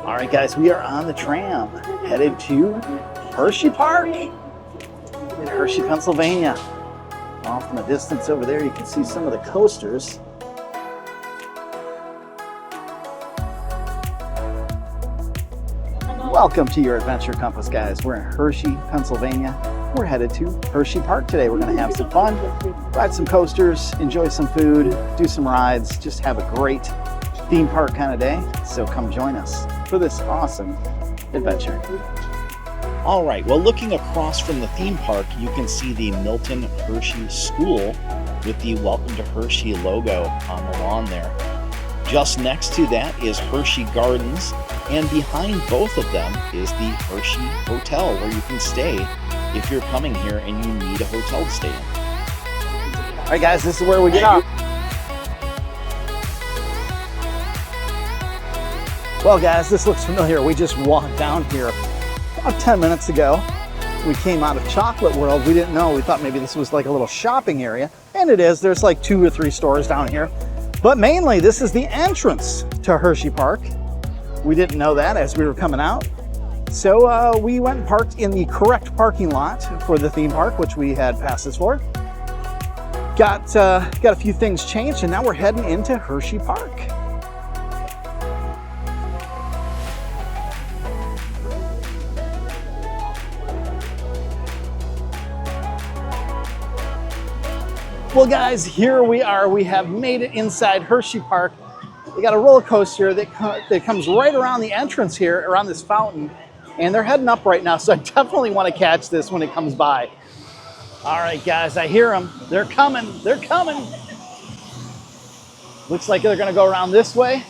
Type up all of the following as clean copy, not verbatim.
All right, guys, we are on the tram, headed to Hersheypark in Hershey, Pennsylvania. Off in the distance over there, you can see some of the coasters. Welcome to your adventure compass, guys. We're in Hershey, Pennsylvania. We're headed to Hersheypark today. We're going to have some fun, ride some coasters, enjoy some food, do some rides, just have a great theme park kind of day. So come join us for this awesome adventure. All right, well, looking across from the theme park, you can see the Milton Hershey School with the Welcome to Hershey logo on the lawn there. Just next to that is Hershey Gardens, and behind both of them is the Hershey Hotel, where you can stay if you're coming here and you need a hotel to stay in. All right, guys, this is where we get off. Well, guys, this looks familiar. We just walked down here about 10 minutes ago. We came out of Chocolate World. We didn't know. We thought maybe this was like a little shopping area, and it is. There's like 2 or 3 stores down here. But mainly, this is the entrance to Hersheypark. We didn't know that as we were coming out. So we went and parked in the correct parking lot for the theme park, which we had passes for. Got a few things changed, and now we're heading into Hersheypark. Well, guys, here we are. We have made it inside Hersheypark. We got a roller coaster that comes right around the entrance here, around this fountain, and they're heading up right now, so I definitely want to catch this when it comes by. All right, guys, I hear them. They're coming. They're coming. Looks like they're going to go around this way.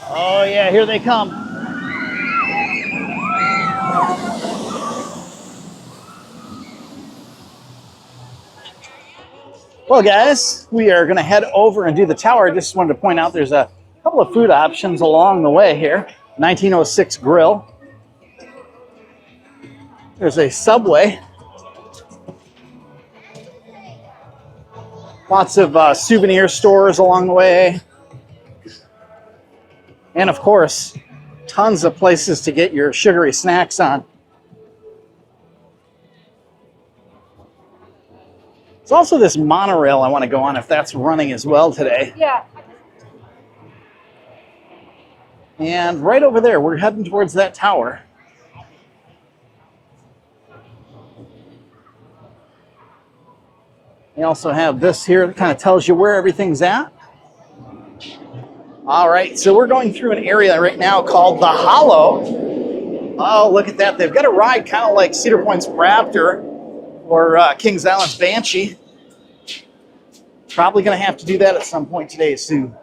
Oh, yeah, here they come. Well, guys, we are going to head over and do the tower. I just wanted to point out there's a couple of food options along the way here. 1906 Grill. There's a Subway. Lots of souvenir stores along the way. And of course, tons of places to get your sugary snacks on. There's also this monorail I want to go on if that's running as well today. Yeah. And right over there, we're heading towards that tower. They also have this here that kind of tells you where everything's at. All right, so we're going through an area right now called the Hollow. Oh, look at that. They've got a ride kind of like Cedar Point's Raptor or Kings Island's Banshee. Probably going to have to do that at some point today soon.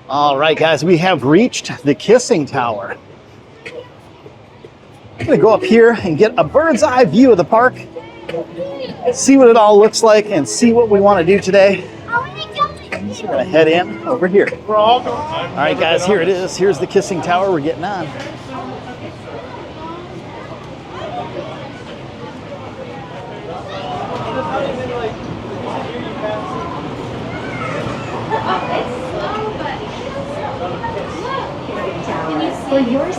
All right, guys, we have reached the Kissing Tower. I'm going to go up here and get a bird's eye view of the park, see what it all looks like, and see what we want to do today. So we're going to head in over here. All right, guys, here it is. Here's the Kissing Tower. We're getting on.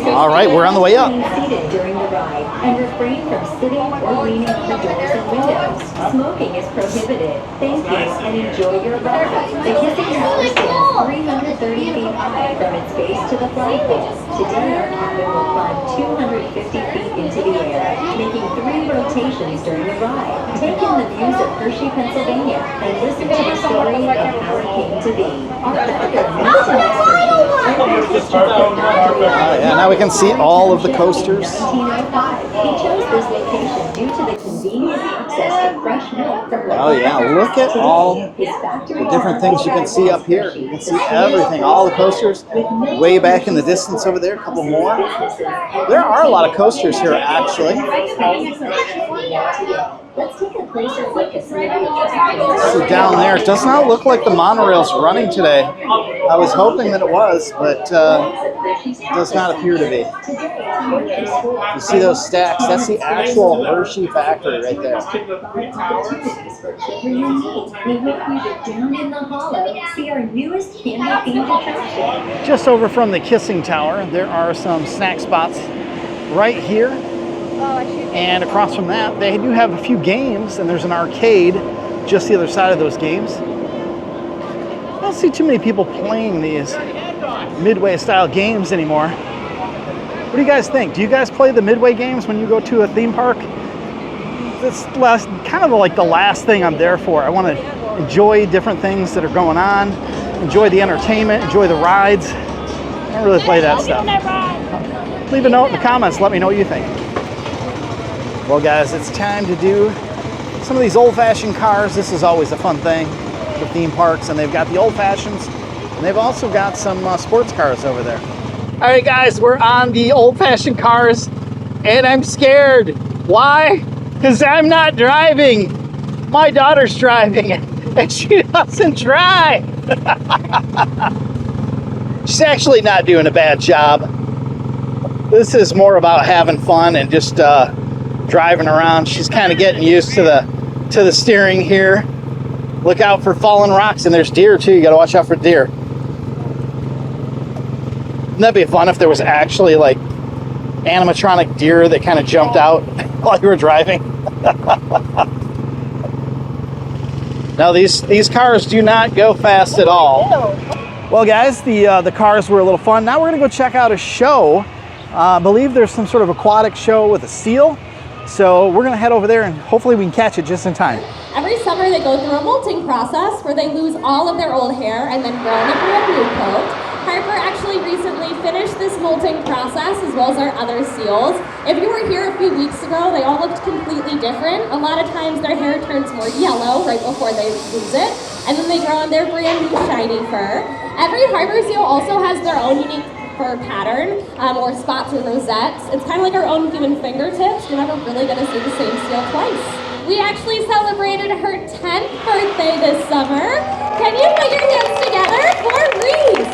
All right, we're on the way up. Seated during the ride and refrain from sitting or leaning on the doors and windows. Smoking is prohibited. Thank you and enjoy your ride. The Kissing Tower stands 330 feet high from its base to the flagpole. Today, our cabin will climb 250 feet into the air, making 3 rotations during the ride. Take in the views of Hershey, Pennsylvania, and listen to the story of how it came to be. Our Yeah, now we can see all of the coasters. 1905. He chose this location due to the convenient access to fresh milk from Oh yeah, look at all the different things you can see up here. You can see everything, all the coasters. Way back in the distance over there, a couple more. There are a lot of coasters here, actually. Let's take a closer look at some of So down there, it does not look like the monorail's running today. I was hoping that it was, but it does not appear to be. You see those stacks? That's the actual Hershey factory right there. Just over from the Kissing Tower, there are some snack spots right here. And across from that, they do have a few games, and there's an arcade just the other side of those games. I don't see too many people playing these Midway style games anymore. What do you guys think? Do you guys play the Midway games when you go to a theme park? That's kind of like the last thing I'm there for. I want to enjoy different things that are going on, enjoy the entertainment, enjoy the rides. I don't really play that stuff. Leave a note in the comments, let me know what you think. Well guys, it's time to do some of these old-fashioned cars. This is always a fun thing for theme parks, and they've got the old-fashions, and they've also got some sports cars over there. All right guys, we're on the old-fashioned cars, and I'm scared. Why? Because I'm not driving. My daughter's driving, and she doesn't drive. She's actually not doing a bad job. This is more about having fun and just driving around. She's kind of getting used to the steering here. Look out for fallen rocks, and there's deer too. You got to watch out for deer. Wouldn't that be fun if there was actually like animatronic deer that kind of jumped out while you were driving? Now these cars do not go fast at all. Well guys, the cars were a little fun. Now we're gonna go check out a show. I believe there's some sort of aquatic show with a seal. So we're gonna head over there and hopefully we can catch it just in time. Every summer they go through a molting process where they lose all of their old hair and then grow in a brand new coat. Harper actually recently finished this molting process as well as our other seals. If you were here a few weeks ago, they all looked completely different. A lot of times their hair turns more yellow right before they lose it, and then they grow in their brand new shiny fur. Every harbor seal also has their own unique fur pattern or spots or rosettes. It's kind of like our own human fingertips. You're never really going to see the same seal twice. We actually celebrated her 10th birthday this summer. Can you put your hands together for Reese?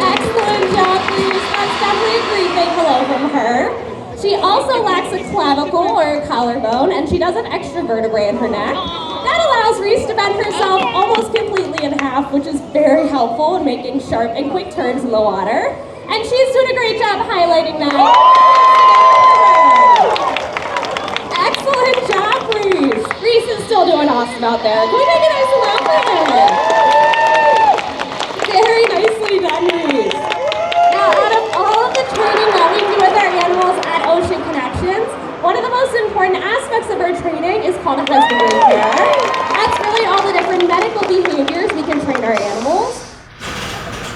Excellent job, Reese. That's definitely a great big hello from her. She also lacks a clavicle or a collarbone, and she does an extra vertebrae in her neck. That allows Reese to bend herself almost completely in half, which is very helpful in making sharp and quick turns in the water. And she's doing a great job highlighting that. Excellent job, Reese. Reese is still doing awesome out there. Can we make a nice round for her? Very nicely done, Reese. Now, out of all of the training that we do with our animals at Ocean Connections, one of the most important aspects of our training is called husbandry care. That's really all the different medical behaviors we can train our animals.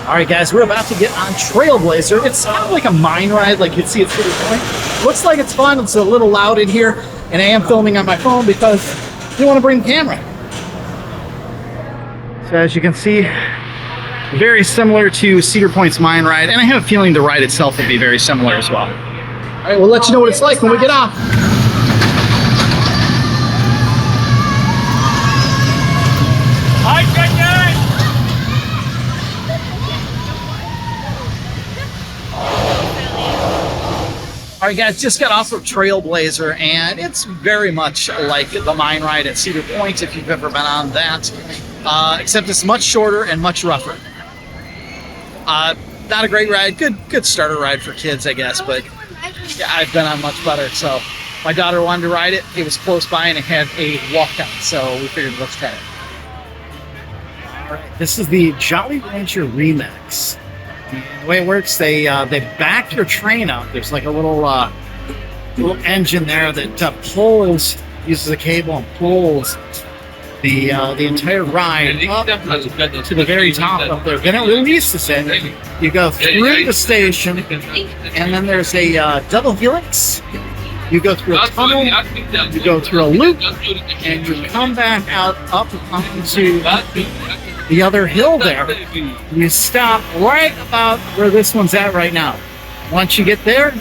All right, guys, we're about to get on Trailblazer. It's kind of like a mine ride, like you'd see at City Point. Looks like it's fun. It's a little loud in here, and I am filming on my phone because I didn't want to bring the camera. So as you can see, very similar to Cedar Point's mine ride, and I have a feeling the ride itself will be very similar as well. All right, we'll let you know what it's like when we get off. Hi, Brendan! All right, guys, just got off of Trailblazer, and it's very much like the mine ride at Cedar Point, if you've ever been on that, except it's much shorter and much rougher. Not a great ride, good starter ride for kids, I guess, but yeah, I've been on much better. So my daughter wanted to ride it. It was close by and it had a walkout, so we figured let's try it. All right, this is the Jolly Rancher Remix. The way it works, they back your train up. There's like a little engine there that uses a cable and pulls the entire ride up to the very top up there. Then it releases it. You go through the station, and then there's a double helix. You go through a tunnel, you go through a loop, and you come back out up onto the other hill there. You stop right about where this one's at right now. Once you get there,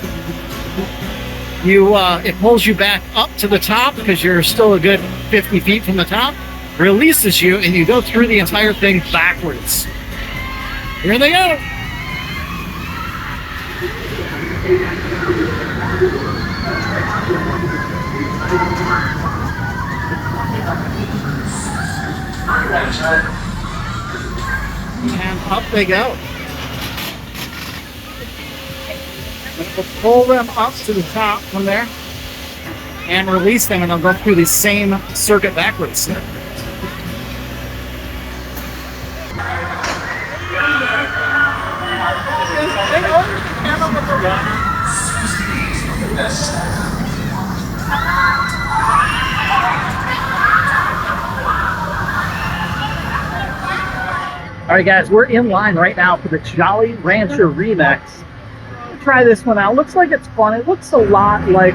it pulls you back up to the top because you're still a good 50 feet from the top, releases you, and you go through the entire thing backwards. Here they go. And up they go. We'll pull them up to the top from there and release them, and they'll go through the same circuit backwards. All right, guys, we're in line right now for the Jolly Rancher Remix. Try this one out. Looks like it's fun. It looks a lot like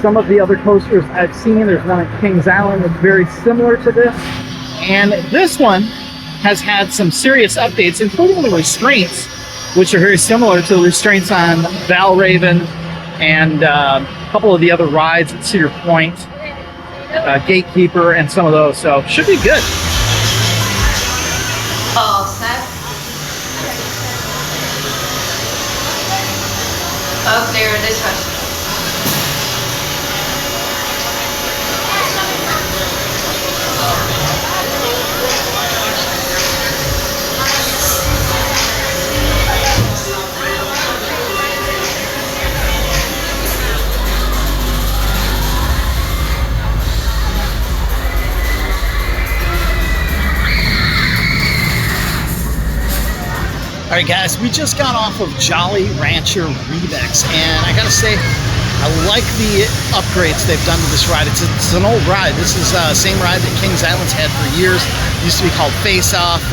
some of the other coasters I've seen. There's one at Kings Island that's very similar to this. And this one has had some serious updates, including the restraints, which are very similar to the restraints on Valraven and a couple of the other rides at Cedar Point, Gatekeeper, and some of those. So should be good. All set. Up there, this way. All right, guys, we just got off of Jolly Rancher Remix, and I gotta say, I like the upgrades they've done to this ride. It's an old ride. This is the same ride that Kings Island's had for years. It used to be called Face Off.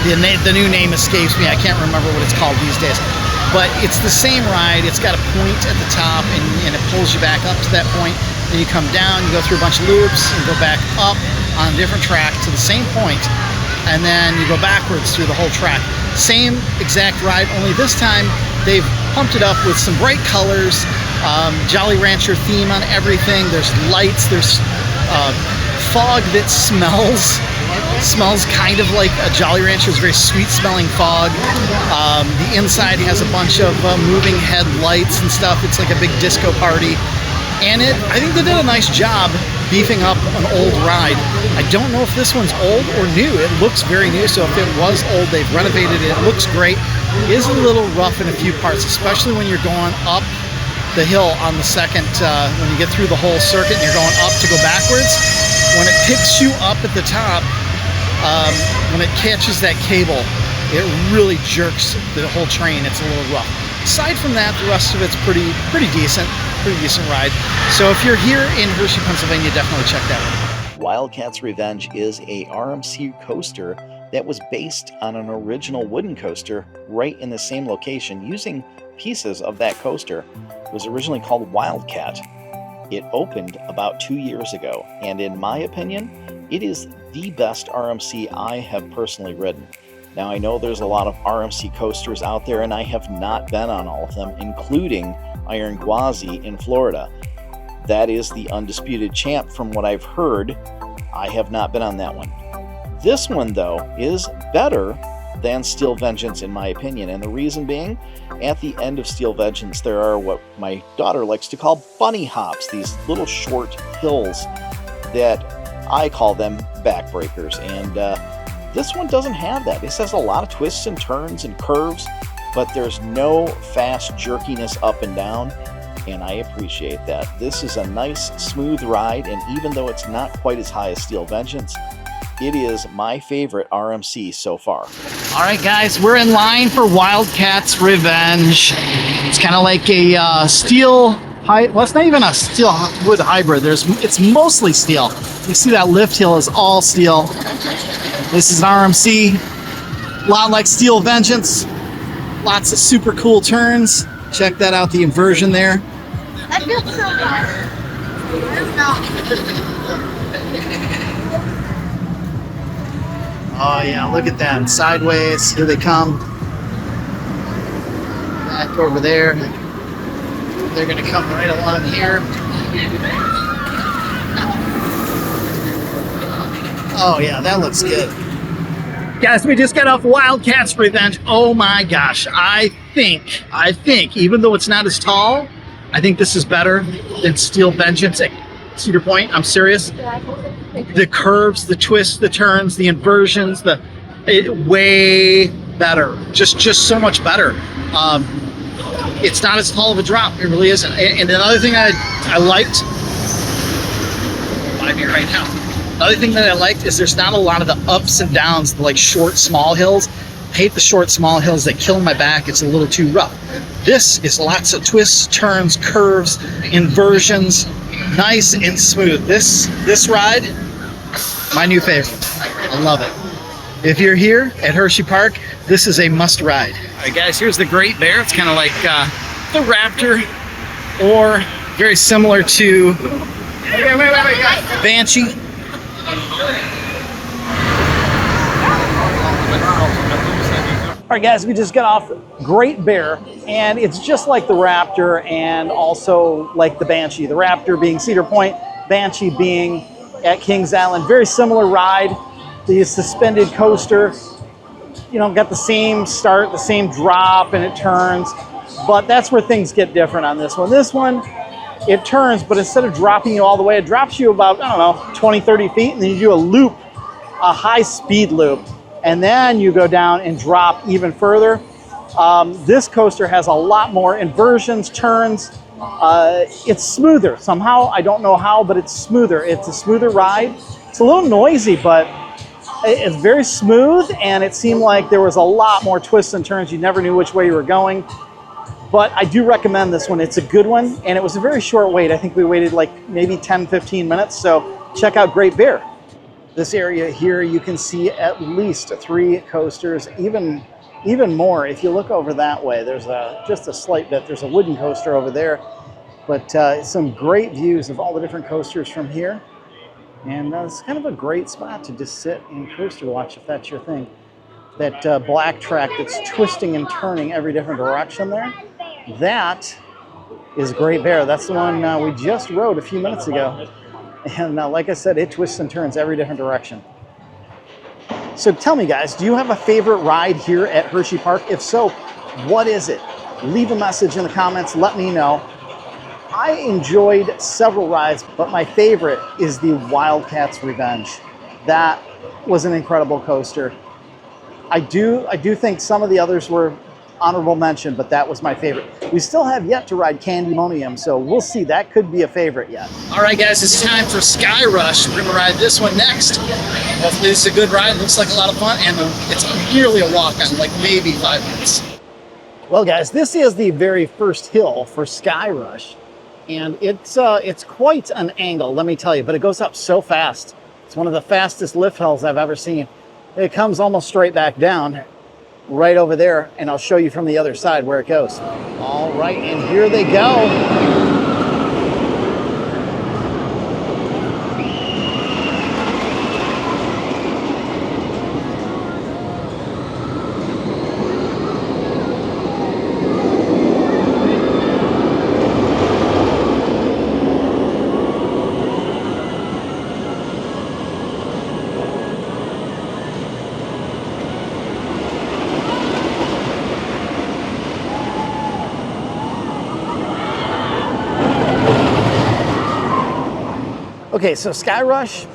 The new name escapes me. I can't remember what it's called these days. But it's the same ride. It's got a point at the top, and it pulls you back up to that point. Then you come down, you go through a bunch of loops, and go back up on a different track to the same point, and then you go backwards through the whole track. Same exact ride, only this time they've pumped it up with some bright colors, Jolly Rancher theme on everything. There's lights, there's fog that smells kind of like a Jolly Rancher. It's very sweet smelling fog. The inside has a bunch of moving headlights and stuff. It's like a big disco party. And I think they did a nice job beefing up an old ride. I don't know if this one's old or new. It looks very new, so if it was old, they've renovated it. It looks great. It is a little rough in a few parts, especially when you're going up the hill on the second, when you get through the whole circuit and you're going up to go backwards. When it picks you up at the top, when it catches that cable, it really jerks the whole train. It's a little rough. Aside from that, the rest of it's pretty decent ride. So if you're here in Hershey, Pennsylvania, definitely check that out. Wildcat's Revenge is a RMC coaster that was based on an original wooden coaster right in the same location using pieces of that coaster. It was originally called Wildcat. It opened about 2 years ago, and in my opinion, it is the best RMC I have personally ridden. Now, I know there's a lot of RMC coasters out there, and I have not been on all of them, including Iron Gwazi in Florida. That is the undisputed champ from what I've heard. I have not been on that one. This one, though, is better than Steel Vengeance in my opinion, and the reason being, at the end of Steel Vengeance, there are what my daughter likes to call bunny hops, these little short hills that I call them backbreakers, and this one doesn't have that. This has a lot of twists and turns and curves, but there's no fast jerkiness up and down, and I appreciate that. This is a nice, smooth ride, and even though it's not quite as high as Steel Vengeance, it is my favorite RMC so far. All right, guys, we're in line for Wildcat's Revenge. It's kind of like a well, it's not even a steel wood hybrid. It's mostly steel. You see that lift hill is all steel. This is an RMC, a lot like Steel Vengeance. Lots of super cool turns. Check that out, the inversion there. I feel so bad. Oh yeah, look at that, sideways, here they come. Back over there. They're gonna come right along here. Oh yeah, that looks good. Guys, we just got off Wildcat's Revenge. Oh my gosh, I think, even though it's not as tall, I think this is better than Steel Vengeance at Cedar Point. I'm serious. The curves, the twists, the turns, the inversions, way better. Just so much better. It's not as tall of a drop. It really isn't. And another thing I liked, I'm here right now. Another thing that I liked is there's not a lot of the ups and downs, like short, small hills. I hate the short, small hills. They kill my back. It's a little too rough. This is lots of twists, turns, curves, inversions, nice and smooth. This ride, my new favorite. I love it. If you're here at Hersheypark, this is a must ride. All right, guys, here's the Great Bear. It's kind of like the Raptor, or very similar to Banshee. All right, guys, we just got off Great Bear, and it's just like the Raptor and also like the Banshee. The Raptor being Cedar Point, Banshee being at Kings Island. Very similar ride. The suspended coaster, you know, got the same start, the same drop, and it turns. But that's where things get different on this one. This one, it turns, but instead of dropping you all the way, it drops you about, I don't know, 20, 30 feet, and then you do a loop, a high-speed loop. And then you go down and drop even further. This coaster has a lot more inversions, turns. It's smoother somehow. I don't know how, but it's smoother. It's a smoother ride. It's a little noisy, but it's very smooth, and it seemed like there was a lot more twists and turns. You never knew which way you were going. But I do recommend this one. It's a good one, and it was a very short wait. I think we waited like maybe 10, 15 minutes. So check out Great Bear. This area here, you can see at least 3 coasters, even more. If you look over that way, there's just a slight bit. There's a wooden coaster over there, but some great views of all the different coasters from here. And it's kind of a great spot to just sit and coaster watch if that's your thing. That black track that's twisting and turning every different direction there, that is Great Bear. That's the one we just rode a few minutes ago. And like I said, it twists and turns every different direction. So tell me, guys, do you have a favorite ride here at Hersheypark? If so, what is it? Leave a message in the comments. Let me know. I enjoyed several rides, but my favorite is the Wildcat's Revenge. That was an incredible coaster. I do think some of the others were honorable mention, but that was my favorite. We still have yet to ride Candymonium, so we'll see. That could be a favorite yet. All right, guys, it's time for SkyRush. We're gonna ride this one next. Hopefully this is a good ride. Looks like a lot of fun, and it's nearly a walk on like maybe 5 minutes. Well, guys, this is the very first hill for SkyRush, and it's quite an angle, let me tell you, but it goes up so fast. It's one of the fastest lift hills I've ever seen. It comes almost straight back down right over there, and I'll show you from the other side where it goes. All right, and here they go. Okay, so SkyRush,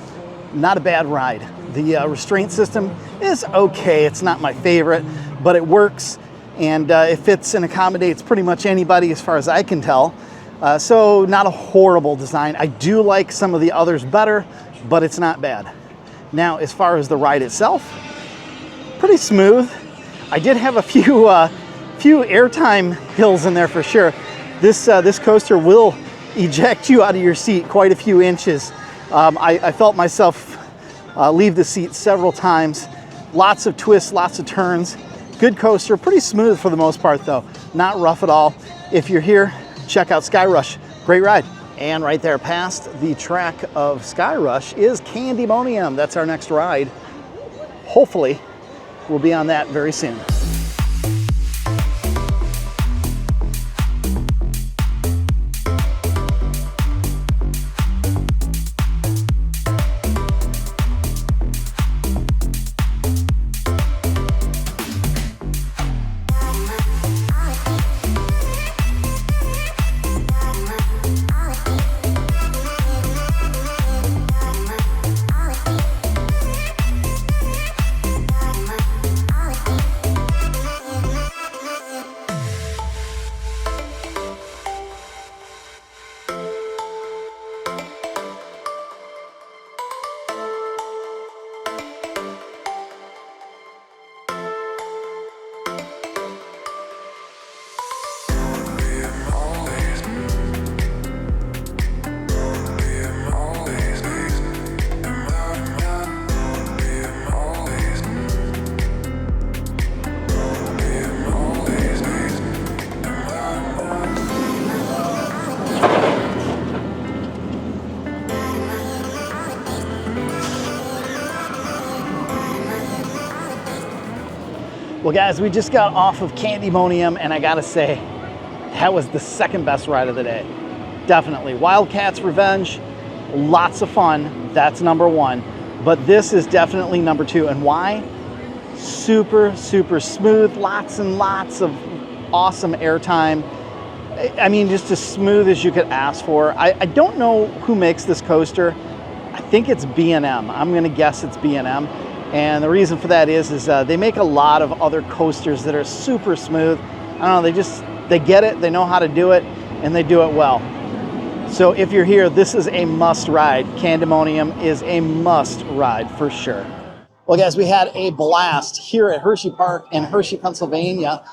not a bad ride. The restraint system is okay. It's not my favorite, but it works, and it fits and accommodates pretty much anybody as far as I can tell. So not a horrible design. I do like some of the others better, but it's not bad. Now, as far as the ride itself, pretty smooth. I did have a few airtime hills in there for sure. This coaster will eject you out of your seat quite a few inches. I felt myself leave the seat several times. Lots of twists, lots of turns. Good coaster, pretty smooth for the most part though. Not rough at all. If you're here, check out SkyRush. Great ride. And right there past the track of SkyRush is Candymonium. That's our next ride. Hopefully, we'll be on that very soon. Well guys, we just got off of Candymonium and I gotta say, that was the second best ride of the day. Definitely. Wildcat's Revenge, lots of fun, that's number one. But this is definitely number two. And why? Super, super smooth, lots and lots of awesome airtime. I mean, just as smooth as you could ask for. I don't know who makes this coaster. I think it's B&M. I'm gonna guess it's B&M. And the reason for that is they make a lot of other coasters that are super smooth. I don't know, they get it, they know how to do it, and they do it well. So if you're here, this is a must ride. Candymonium is a must ride for sure. Well guys, we had a blast here at Hersheypark in Hershey, Pennsylvania.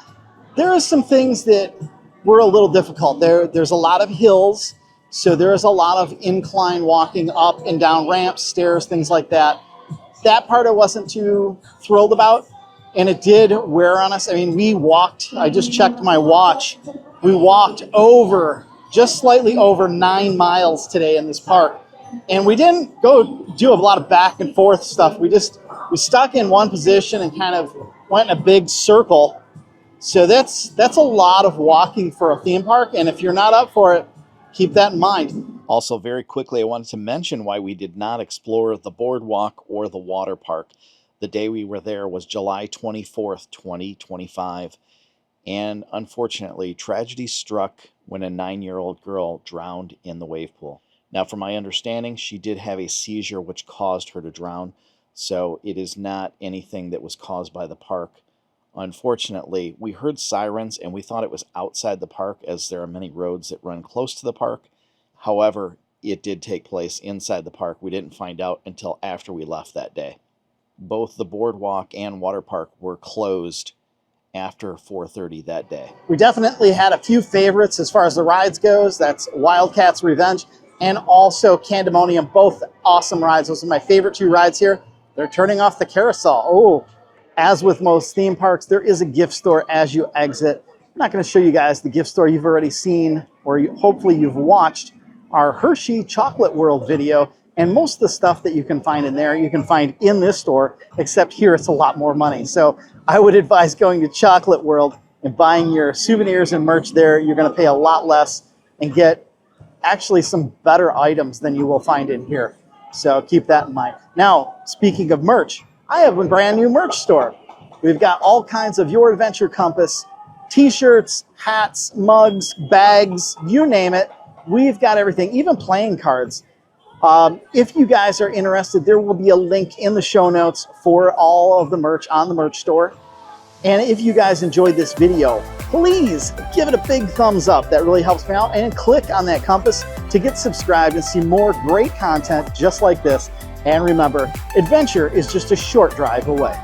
There are some things that were a little difficult. There's a lot of hills, so there's a lot of incline walking up and down ramps, stairs, things like that. That part I wasn't too thrilled about, and it did wear on us. I mean, we walked, I just checked my watch, we walked just slightly over 9 miles today in this park. And we didn't go do a lot of back and forth stuff. We stuck in one position and kind of went in a big circle. So that's a lot of walking for a theme park, and if you're not up for it, keep that in mind. Also, very quickly, I wanted to mention why we did not explore the boardwalk or the water park. The day we were there was July 24th, 2025. And unfortunately, tragedy struck when a 9-year-old girl drowned in the wave pool. Now, from my understanding, she did have a seizure which caused her to drown. So it is not anything that was caused by the park. Unfortunately, we heard sirens and we thought it was outside the park, as there are many roads that run close to the park. However, it did take place inside the park. We didn't find out until after we left that day. Both the boardwalk and water park were closed after 4:30 that day. We definitely had a few favorites as far as the rides goes. That's Wildcat's Revenge and also Candymonium, both awesome rides. Those are my favorite two rides here. They're turning off the carousel. Oh, as with most theme parks, there is a gift store as you exit. I'm not going to show you guys the gift store you've already seen, or hopefully you've watched our Hershey Chocolate World video, and most of the stuff that you can find in there, you can find in this store, except here it's a lot more money. So I would advise going to Chocolate World and buying your souvenirs and merch there. You're going to pay a lot less and get actually some better items than you will find in here. So keep that in mind. Now, speaking of merch, I have a brand new merch store. We've got all kinds of Your Adventure Compass, t-shirts, hats, mugs, bags, you name it. We've got everything, even playing cards. If you guys are interested, there will be a link in the show notes for all of the merch on the merch store. And if you guys enjoyed this video, please give it a big thumbs up. That really helps me out. And click on that compass to get subscribed and see more great content just like this. And remember, adventure is just a short drive away.